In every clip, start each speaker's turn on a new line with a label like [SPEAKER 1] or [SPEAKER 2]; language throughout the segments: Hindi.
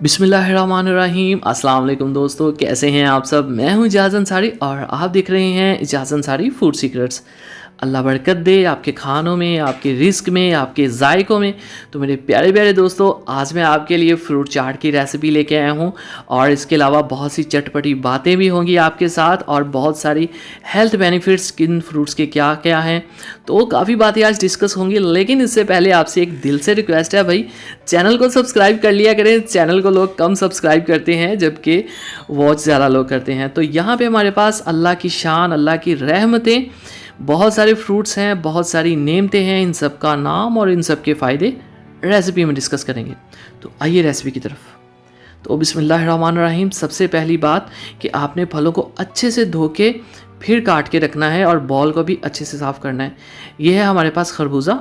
[SPEAKER 1] बिस्मिल्लाहिर्रहमानिर्रहीम। अस्सलाम वालेकुम दोस्तों, कैसे हैं आप सब। मैं हूं इजाज़ अंसारी और आप देख रहे हैं इजाज़ अंसारी फूड सीक्रेट्स। अल्लाह बरकत दे आपके खानों में, आपके रिस्क में, आपके जायकों में। तो मेरे प्यारे प्यारे दोस्तों, आज मैं आपके लिए फ्रूट चाट की रेसिपी लेके आया हूं और इसके अलावा बहुत सी चटपटी बातें भी होंगी आपके साथ और बहुत सारी हेल्थ बेनिफिट्स किन फ्रूट्स के क्या क्या हैं। तो काफ़ी बातें आज डिस्कस होंगी, लेकिन इससे पहले आपसे एक दिल से रिक्वेस्ट है भाई, चैनल को सब्सक्राइब कर लिया करें। चैनल को लोग कम सब्सक्राइब करते हैं जबकि वॉच ज़्यादा लोग करते हैं। तो यहाँ पे हमारे पास अल्लाह की शान, अल्लाह की रहमतें, बहुत सारे फ्रूट्स हैं, बहुत सारी नेमतें हैं। इन सब का नाम और इन सब के फ़ायदे रेसिपी में डिस्कस करेंगे। तो आइए रेसिपी की तरफ। तो बिस्मिल्लाहिर्रहमानिर्रहीम। सबसे पहली बात कि आपने फलों को अच्छे से धो के फिर काट के रखना है और बॉल को भी अच्छे से साफ़ करना है। यह है हमारे पास खरबूजा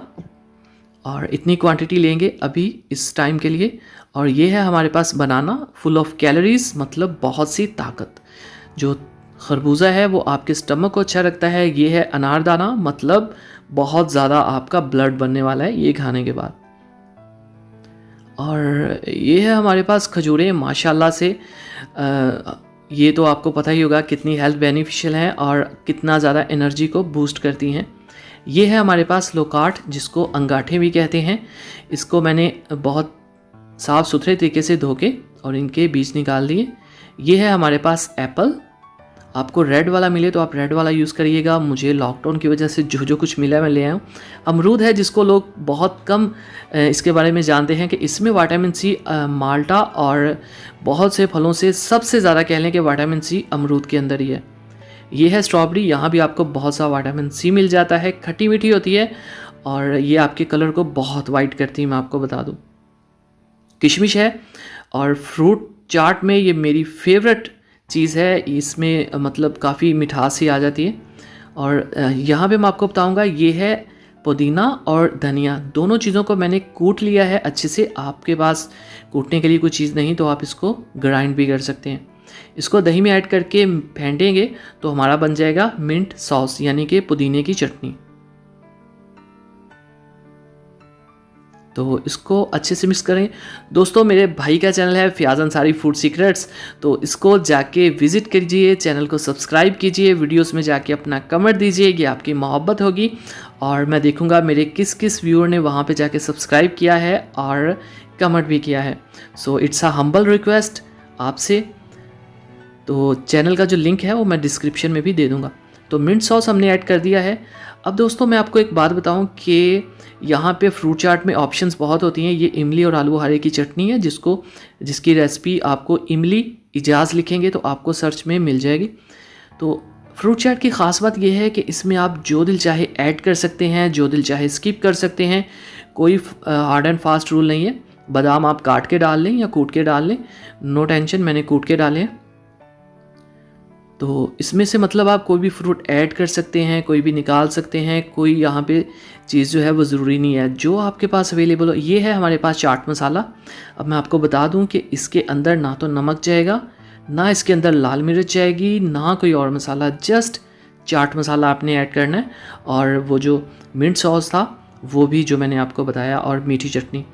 [SPEAKER 1] और इतनी क्वांटिटी लेंगे अभी इस टाइम के लिए। और ये है हमारे पास बनाना, फुल ऑफ कैलोरीज, मतलब बहुत सी ताकत। जो खरबूजा है वो आपके स्टमक को अच्छा रखता है। ये है अनारदाना, मतलब बहुत ज़्यादा आपका ब्लड बनने वाला है ये खाने के बाद। और ये है हमारे पास खजूरें, माशाल्लाह से ये तो आपको पता ही होगा कितनी हेल्थ बेनिफिशियल हैं और कितना ज़्यादा एनर्जी को बूस्ट करती हैं। ये है हमारे पास लोकाट, जिसको अंगाठे भी कहते हैं। इसको मैंने बहुत साफ़ सुथरे तरीके से धो के और इनके बीज निकाल दिए। ये है हमारे पास एप्पल। आपको रेड वाला मिले तो आप रेड वाला यूज़ करिएगा। मुझे लॉकडाउन की वजह से जो जो कुछ मिला मैं ले आया हूँ। अमरूद है, जिसको लोग बहुत कम इसके बारे में जानते हैं कि इसमें विटामिन सी, माल्टा और बहुत से फलों से सबसे ज़्यादा कह लें कि विटामिन सी अमरूद के अंदर ही है। ये है स्ट्रॉबेरी, यहाँ भी आपको बहुत सा विटामिन सी मिल जाता है। खट्टी मीठी होती है और ये आपके कलर को बहुत वाइट करती है, मैं आपको बता दूँ। किशमिश है और फ्रूट चाट में ये मेरी फेवरेट चीज़ है। इसमें मतलब काफ़ी मिठास सी आ जाती है। और यहाँ पे मैं आपको बताऊँगा, ये है पुदीना और धनिया। दोनों चीज़ों को मैंने कूट लिया है अच्छे से। आपके पास कूटने के लिए कोई चीज़ नहीं तो आप इसको ग्राइंड भी कर सकते हैं। इसको दही में ऐड करके फेंटेंगे तो हमारा बन जाएगा मिंट सॉस, यानी कि पुदीने की चटनी। तो इसको अच्छे से मिक्स करें। दोस्तों, मेरे भाई का चैनल है फ़ियाज़ अंसारी फूड सीक्रेट्स, तो इसको जाके विज़िट कीजिए, चैनल को सब्सक्राइब कीजिए, वीडियोस में जाके अपना कमेंट दीजिए। ये आपकी मोहब्बत होगी और मैं देखूंगा मेरे किस किस व्यूअर ने वहाँ पे जाके सब्सक्राइब किया है और कमेंट भी किया है। So it's a humble request आपसे। तो चैनल का जो लिंक है वो मैं डिस्क्रिप्शन में भी दे दूँगा। तो मिंट सॉस हमने ऐड कर दिया है। अब दोस्तों, मैं आपको एक बात बताऊं कि यहाँ पे फ्रूट चाट में ऑप्शंस बहुत होती हैं। ये इमली और आलू बुखारे की चटनी है, जिसकी रेसिपी आपको इमली इजाज़ लिखेंगे तो आपको सर्च में मिल जाएगी। तो फ्रूट चाट की ख़ास बात यह है कि इसमें आप जो दिल चाहे ऐड कर सकते हैं, जो दिल चाहे स्किप कर सकते हैं। कोई हार्ड एंड फास्ट रूल नहीं है। बादाम आप काट के डाल लें या कूट के डाल लें, नो टेंशन, मैंने कूट के डाले हैं। तो इसमें से मतलब आप कोई भी फ्रूट ऐड कर सकते हैं, कोई भी निकाल सकते हैं। कोई यहाँ पे चीज़ जो है वो ज़रूरी नहीं है, जो आपके पास अवेलेबल हो। ये है हमारे पास चाट मसाला। अब मैं आपको बता दूं कि इसके अंदर ना तो नमक जाएगा, ना इसके अंदर लाल मिर्च जाएगी, ना कोई और मसाला। जस्ट चाट मसाला आपने ऐड करना है और वो जो मिंट सॉस था वो भी जो मैंने आपको बताया, और मीठी चटनी।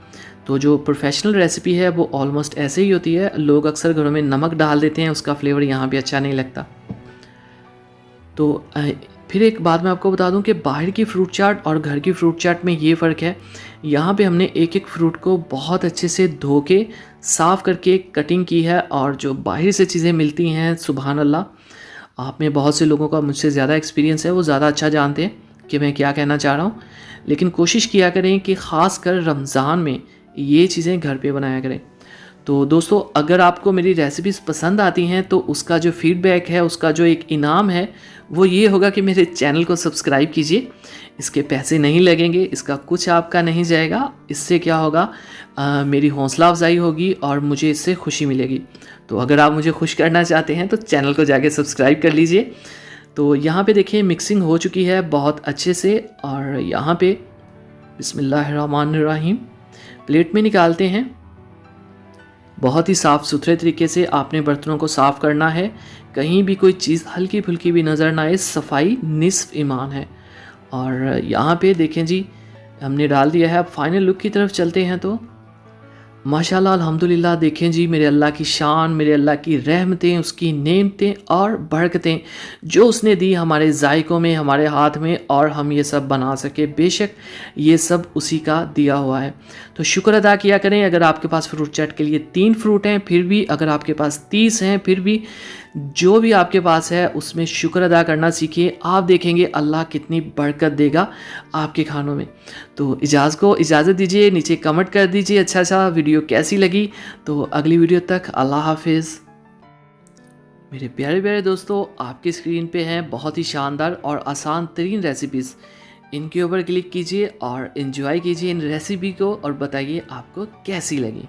[SPEAKER 1] तो जो प्रोफेशनल रेसिपी है वो ऑलमोस्ट ऐसे ही होती है। लोग अक्सर घरों में नमक डाल देते हैं, उसका फ्लेवर यहाँ भी अच्छा नहीं लगता। तो फिर एक बात मैं आपको बता दूं कि बाहर की फ्रूट चाट और घर की फ्रूट चाट में ये फ़र्क है। यहाँ पे हमने एक एक फ्रूट को बहुत अच्छे से धो के साफ़ करके कटिंग की है। और जो बाहर से चीज़ें मिलती हैं, सुभान अल्लाह, आप में बहुत से लोगों का मुझसे ज़्यादा एक्सपीरियंस है, वो ज़्यादा अच्छा जानते हैं कि मैं क्या कहना चाह रहा हूँ। लेकिन कोशिश किया करें कि ख़ास कर रमज़ान में ये चीज़ें घर पे बनाया करें। तो दोस्तों, अगर आपको मेरी रेसिपीज़ पसंद आती हैं तो उसका जो फीडबैक है, उसका जो एक इनाम है, वो ये होगा कि मेरे चैनल को सब्सक्राइब कीजिए। इसके पैसे नहीं लगेंगे, इसका कुछ आपका नहीं जाएगा। इससे क्या होगा, मेरी हौसला अफजाई होगी और मुझे इससे खुशी मिलेगी। तो अगर आप मुझे खुश करना चाहते हैं तो चैनल को जाके सब्सक्राइब कर लीजिए। तो यहाँ पे देखिए मिक्सिंग हो चुकी है बहुत अच्छे से। और यहाँ पे बिस्मिल्लाहिर्रहमानिर्रहीम प्लेट में निकालते हैं। बहुत ही साफ़ सुथरे तरीके से आपने बर्तनों को साफ़ करना है। कहीं भी कोई चीज़ हल्की फुल्की भी नज़र ना आए। सफाई निस्फ ईमान है। और यहाँ पे देखें जी, हमने डाल दिया है। अब फाइनल लुक की तरफ चलते हैं। तो माशाल्लाह अल्हम्दुलिल्लाह। देखें जी, मेरे अल्लाह की शान, मेरे अल्लाह की रहमतें, उसकी नेमतें और बरकतें जो उसने दी हमारे जायकों में, हमारे हाथ में, और हम ये सब बना सके, बेशक ये सब उसी का दिया हुआ है। तो शुक्र अदा किया करें। अगर आपके पास फ्रूट चाट के लिए 3 फ्रूट हैं फिर भी, अगर आपके पास 30 हैं फिर भी, जो भी आपके पास है उसमें शुक्र अदा करना सीखिए। आप देखेंगे अल्लाह कितनी बरकत देगा आपके खानों में। तो इजाज़त दीजिए, नीचे कमेंट कर दीजिए अच्छा सा वीडियो कैसी लगी। तो अगली वीडियो तक अल्लाह हाफिज़। मेरे प्यारे प्यारे दोस्तों, आपकी स्क्रीन पे हैं बहुत ही शानदार और आसान तरीन रेसिपीज़। इनके ऊपर क्लिक कीजिए और इन्जॉय कीजिए इन रेसिपी को और बताइए आपको कैसी लगी।